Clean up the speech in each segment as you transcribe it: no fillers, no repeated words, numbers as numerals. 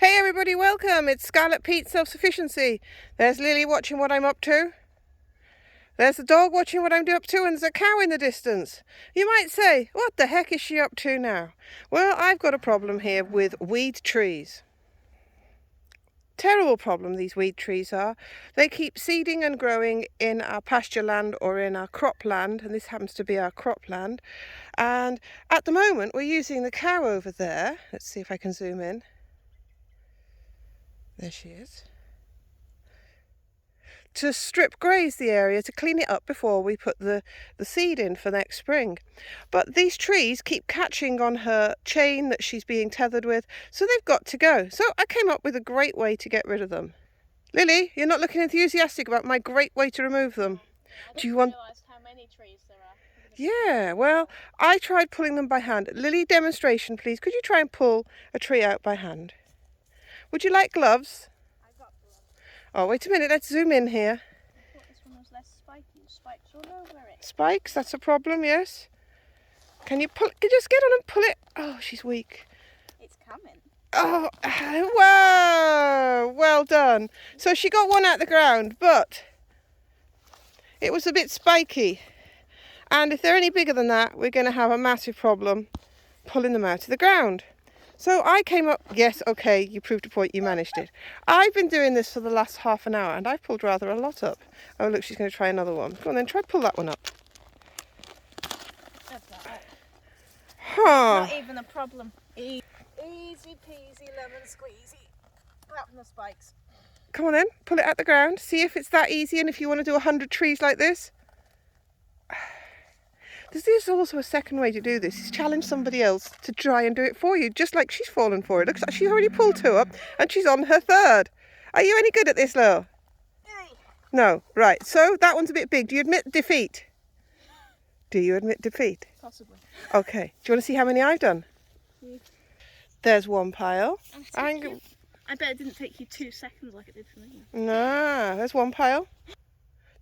Hey everybody, welcome. It's Scarlet Pete Self-Sufficiency. There's Lily watching what I'm up to. There's the dog watching what I'm up to, and there's a cow in the distance. You might say, what the heck is she up to now? Well, I've got a problem here with weed trees. Terrible problem these weed trees are. They keep seeding and growing in our pasture land or in our crop land, and this happens to be our crop land. And at the moment we're using the cow over there. Let's see if I can zoom in. There she is. To strip graze the area, to clean it up before we put the seed in for next spring. But these trees keep catching on her chain that she's being tethered with, so they've got to go. So I came up with a great way to get rid of them. Lily, you're not looking enthusiastic about my great way to remove them. Do you want? Realised how many trees there are. Yeah, well, I tried pulling them by hand. Lily, demonstration please. Could you try and pull a tree out by hand? Would you like gloves? I got gloves. Oh, wait a minute, let's zoom in here. I thought this one was less spiky. Spikes all over it. Spikes, that's a problem, yes. Can you pull, just get on and pull it? Oh, she's weak. It's coming. Oh, wow, well done. So she got one out the ground, but it was a bit spiky. And if they're any bigger than that, we're going to have a massive problem pulling them out of the ground. So I came up, yes, okay, you proved a point, you managed it. I've been doing this for the last half an hour and I've pulled rather a lot up. Oh look, she's going to try another one. Go on then, try pull that one up. That's not right. Huh. Not even a problem. Easy peasy lemon squeezy. Apart from the spikes. Come on then, pull it out the ground. See if it's that easy and if you want to do 100 trees like this. There's also a second way to do this, is challenge somebody else to try and do it for you, just like she's fallen for it. Looks like she's already pulled two up and she's on her third. Are you any good at this, Lil? No, right, so that one's a bit big. Do you admit defeat? Do you admit defeat? Possibly. Okay, do you want to see how many I've done? Yeah. There's one pile. I bet it didn't take you 2 seconds like it did for me. No, there's one pile.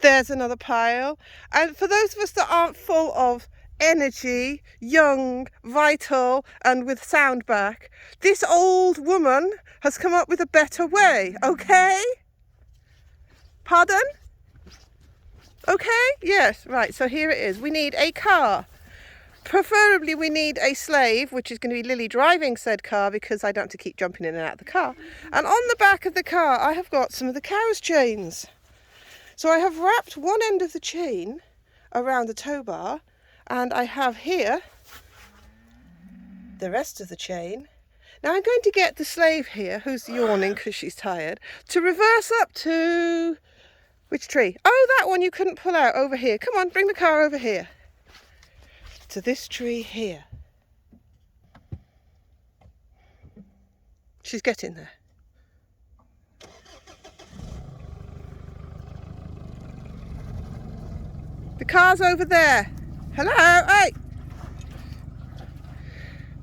There's another pile. And for those of us that aren't full of energy, young, vital, and with sound back, this old woman has come up with a better way, okay? Pardon? Okay? Yes, right, so here it is. We need a car. Preferably we need a slave, which is going to be Lily driving said car because I don't have to keep jumping in and out of the car. And on the back of the car, I have got some of the cow's chains. So I have wrapped one end of the chain around the tow bar, and I have here the rest of the chain. Now I'm going to get the slave here, who's yawning because she's tired, to reverse up to... which tree? Oh, that one you couldn't pull out, over here. Come on, bring the car over here. To this tree here. She's getting there. The car's over there. Hello, hey!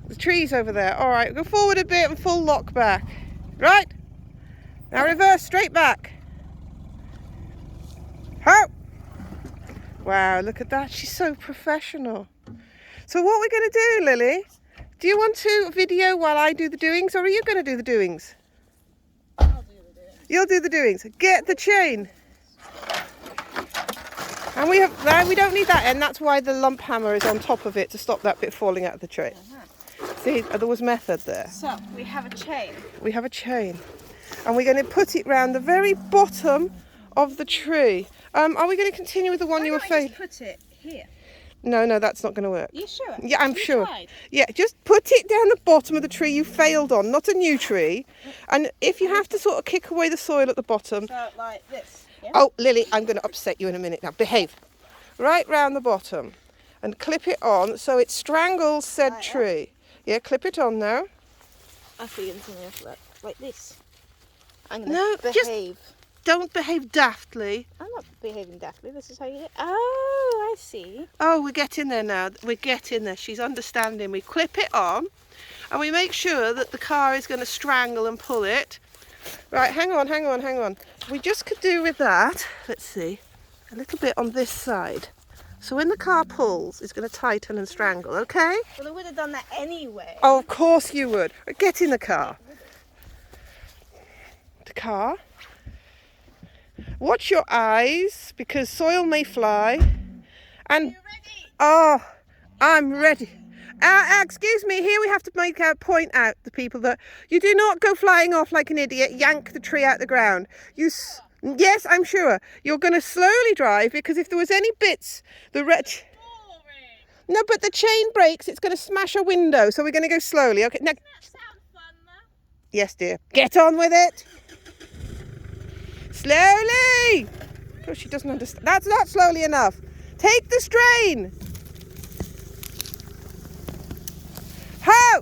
The tree's over there. All right, go forward a bit and full lock back. Right? Now reverse straight back. Ho! Wow, look at that. She's so professional. So what we're going to do, Lily, do you want to video while I do the doings, or are you going to do the doings? I'll do the doing. You'll do the doings. Get the chain. And we don't need that end, that's why the lump hammer is on top of it to stop that bit falling out of the tree. See, there was method there. So, we have a chain. We have a chain. And we're going to put it round the very bottom of the tree. Are we going to continue with the one you were failing? Just put it here. No, that's not going to work. You sure? Yeah, I'm You sure. tried? Yeah, just put it down the bottom of the tree you failed on, not a new tree. And if you have to sort of kick away the soil at the bottom... So, like this. Yeah? Oh, Lily, I'm going to upset you in a minute now. Behave. Right round the bottom and clip it on so it strangles said Right, yeah. tree. Yeah, clip it on now. I feel something else like this. I'm going No, to just- behave. Don't behave daftly. I'm not behaving daftly. This is how you do it. Oh, I see. Oh, we're getting there now. We're getting there. She's understanding. We clip it on and we make sure that the car is going to strangle and pull it. Right, hang on. We just could do with that, let's see, a little bit on this side. So when the car pulls, it's going to tighten and strangle, okay? Well, I would have done that anyway. Oh, of course you would. Get in the car. the car. Watch your eyes because soil may fly. And Are you ready? oh, I'm ready. Excuse me, here we have to point out the people that you do not go flying off like an idiot, yank the tree out the ground. Yes, I'm sure. You're going to slowly drive because if there was any bits, no, but the chain breaks, it's going to smash a window, so we're going to go slowly. Okay, now. That sounds fun, though. Yes, dear. Get on with it. Slowly. Oh, she doesn't understand. That's not slowly enough. Take the strain. Ho!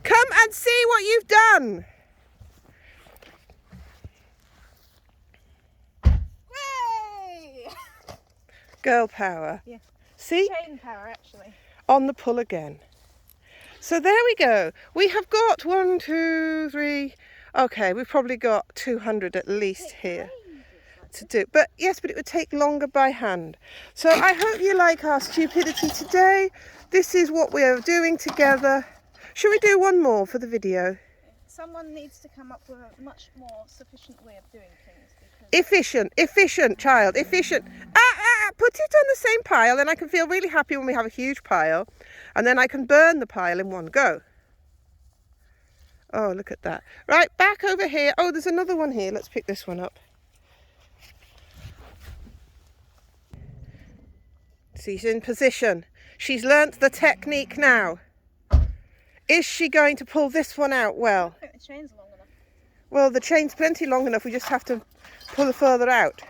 Come and see what you've done. Way! Girl power. Yeah. See? Chain power, actually. On the pull again. So there we go. We have got 1, 2, 3. Okay, we've probably got 200 at least here to do. But yes, but it would take longer by hand. So I hope you like our stupidity today. This is what we are doing together. Should we do one more for the video? Someone needs to come up with a much more sufficient way of doing things. Efficient, child, efficient. Put it on the same pile, then I can feel really happy when we have a huge pile. And then I can burn the pile in one go. Oh, look at that. Right, back over here. Oh, there's another one here. Let's pick this one up. She's in position. She's learnt the technique now. Is she going to pull this one out well? I think the chain's long enough. Well, the chain's plenty long enough. We just have to pull it further out.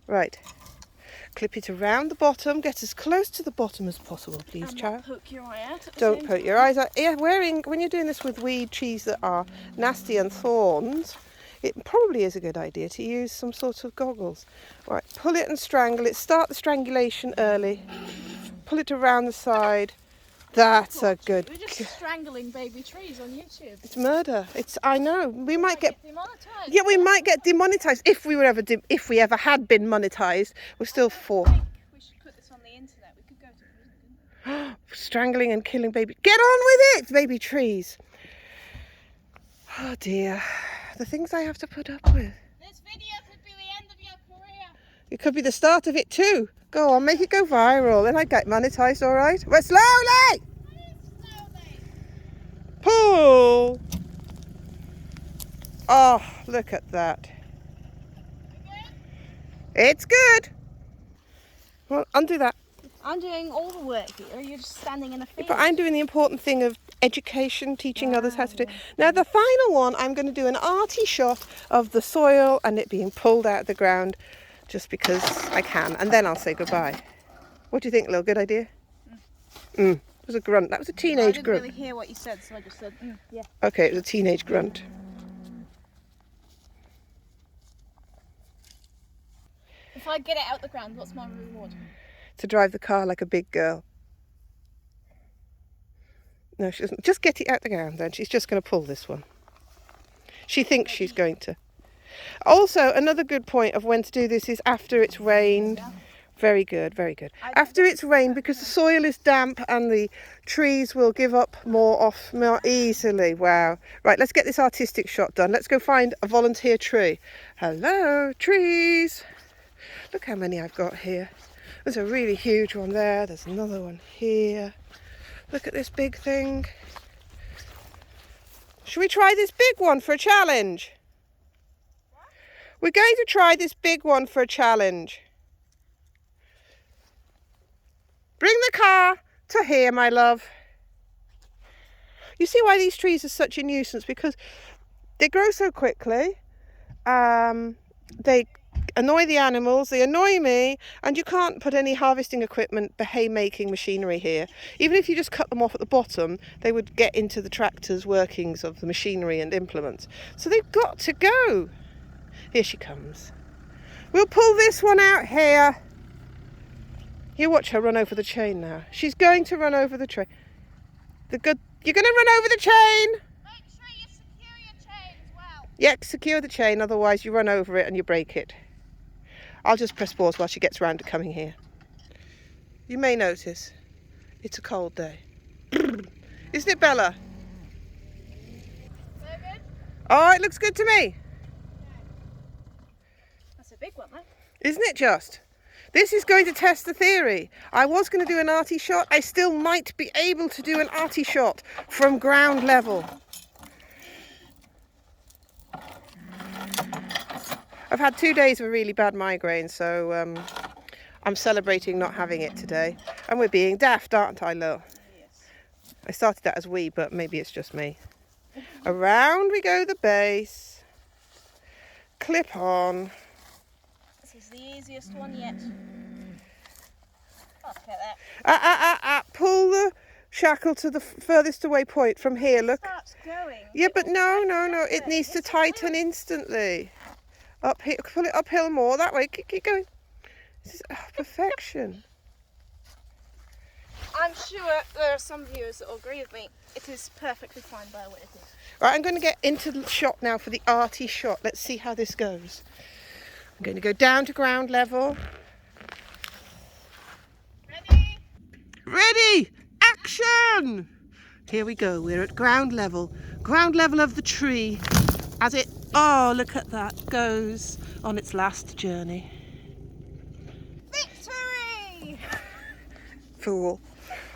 Right. Clip it around the bottom. Get as close to the bottom as possible, please, And child. not poke your eye out at the Don't same poke time. your eyes out. Yeah, when you're doing this with weed trees that are nasty and thorns, it probably is a good idea to use some sort of goggles. Right, pull it and strangle it. Start the strangulation early. Pull it around the side. That's a good. We're just strangling baby trees on YouTube. It's murder. I know. We might get. demonetized. Yeah, we might get demonetized if we ever had been monetized. We're still for I think we should put this on the internet. We could go to prison, couldn't we? strangling and killing baby. Get on with it, baby trees. Oh dear, the things I have to put up with. This video could be the end of your career. It could be the start of it too. Go on, make it go viral, then I get monetized. All right. Well, slowly. Slowly. Pull. Oh, look at that. It's good. Well, undo that. I'm doing all the work here. You're just standing in a field. But I'm doing the important thing of education, teaching others how to do. Now, the final one, I'm going to do an arty shot of the soil and it being pulled out of the ground just because I can. And then I'll say goodbye. What do you think, Lil? Good idea? It was a grunt. That was a I teenage didn't grunt. really hear what you said, so I just said, yeah. Okay, it was a teenage grunt. If I get it out the ground, what's my reward? To drive the car like a big girl. No, she doesn't. Just get it out the ground then. She's just going to pull this one. She thinks she's going to. Also, another good point of when to do this is after it's rained. Very good, very good. After it's rained, because the soil is damp and the trees will give up more easily. Wow. Right, let's get this artistic shot done. Let's go find a volunteer tree. Hello, trees. Look how many I've got here. There's a really huge one there. There's another one here. Look at this big thing. Should we try this big one for a challenge? We're going to try this big one for a challenge. Bring the car to here, my love. You see why these trees are such a nuisance? Because they grow so quickly. They annoy the animals, they annoy me, and you can't put any harvesting equipment, hay-making machinery here. Even if you just cut them off at the bottom, they would get into the tractor's workings of the machinery and implements. So they've got to go. Here she comes. We'll pull this one out here. You watch her run over the chain now. She's going to run over the chain. You're going to run over the chain. Make sure you secure your chain as well. Yeah, secure the chain, otherwise you run over it and you break it. I'll just press pause while she gets round to coming here. You may notice it's a cold day. Isn't it, Bella? Oh, it looks good to me. That's a big one, though. Isn't it just? This is going to test the theory. I was going to do an arty shot. I still might be able to do an arty shot from ground level. I've had 2 days of really bad migraine, so I'm celebrating not having it today. And we're being daft, aren't I, Lil? Yes. I started that as we, but maybe it's just me. Around we go the base. Clip on. This is the easiest one yet. Oh, look at that. Pull the shackle to the furthest away point from here, look. Starts going. Yeah, but no. It needs to tighten instantly. Up here, pull it uphill more. That way, keep going. This is perfection. I'm sure there are some viewers that will agree with me. It is perfectly fine by the way it is. Right, I'm going to get into the shot now for the arty shot. Let's see how this goes. I'm going to go down to ground level. Ready? Ready! Action! Here we go. We're at ground level. Ground level of the tree as it, oh, look at that, goes on its last journey. Victory! Fool.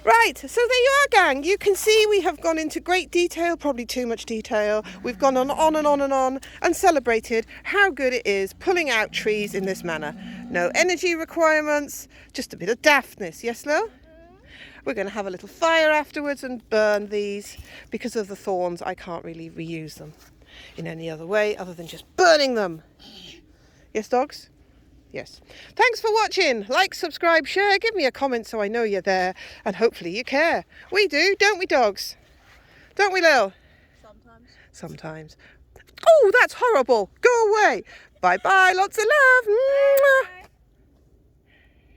Right, so there you are, gang. You can see we have gone into great detail, probably too much detail. We've gone on and celebrated how good it is pulling out trees in this manner. No energy requirements, just a bit of daftness. Yes, Lil? We're going to have a little fire afterwards and burn these. Because of the thorns, I can't really reuse them in any other way other than just burning them. Yes, dogs? Yes. Thanks for watching. Like, subscribe, share, give me a comment so I know you're there and hopefully you care. We do, don't we, dogs? Don't we, Lil? Sometimes. Sometimes. Oh, that's horrible. Go away. Bye-bye. Lots of love.